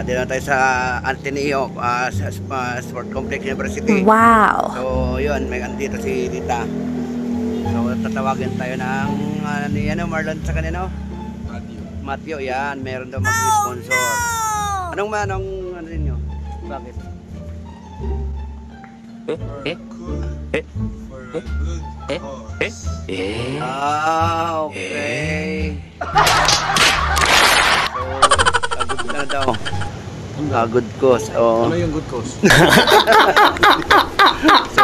Dito tayo sa Ateneo, Sport Complex University. Wow! So, yun, may andito si Tita. So, tatawagin tayo ng Marlon sa kanino? Matthew, yan. Meron daw mag-sponsor. Anong ano ninyo? Bakit? Okay. So, good na daw. Good cause. Oh. Ano yung good cause? So,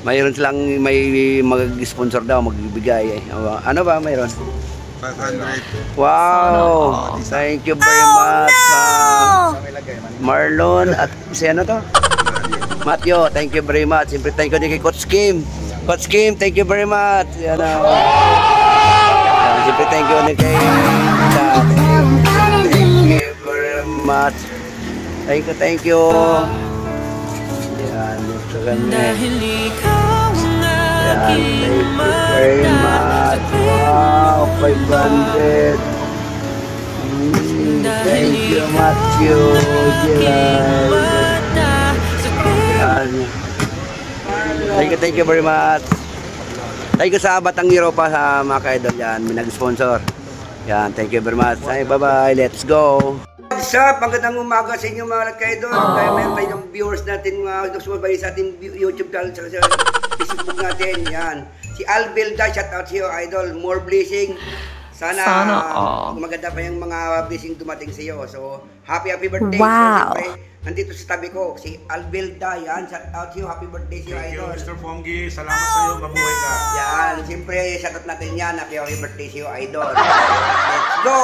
mayroon silang may mag-sponsor daw, magbibigay. Ano ba mayroon? 500. Wow! Thank you very much, Marlon at si ano to? Matthew, thank you very much. Siyempre thank you din kay Coach Kim. Coach Kim, thank you very much. Yan o. Siyempre thank you din kay thank you very much. Thank you. Yan, ito kami. Yan, thank you very much. Wow, 500. Thank you, Matthew. Thank you very much. Thank you sa Batang Europa sa mga ka-idol yan. May nag-sponsor. Yan, thank you very much. Bye-bye. Let's go. What's up? Magandang umaga sa inyo mga ka-idol. Dahil mayroon tayong viewers natin mga sumabay sa ating YouTube channel sa Facebook natin. Yan. Si Albelda, shout out to you, idol. More blessing. Sana maganda pa yung mga blessing dumating sa iyo. So, happy birthday. Wow. So, siyempre, nandito sa tabi ko, si Albelda. Yan, shout out to you. Happy birthday sa iyo, idol. Thank you, Mr. Pongi. Salamat sa iyo. Mabuhay ka. Yan, siyempre, shout out natin yan. Happy birthday sa iyo, idol. Let's go!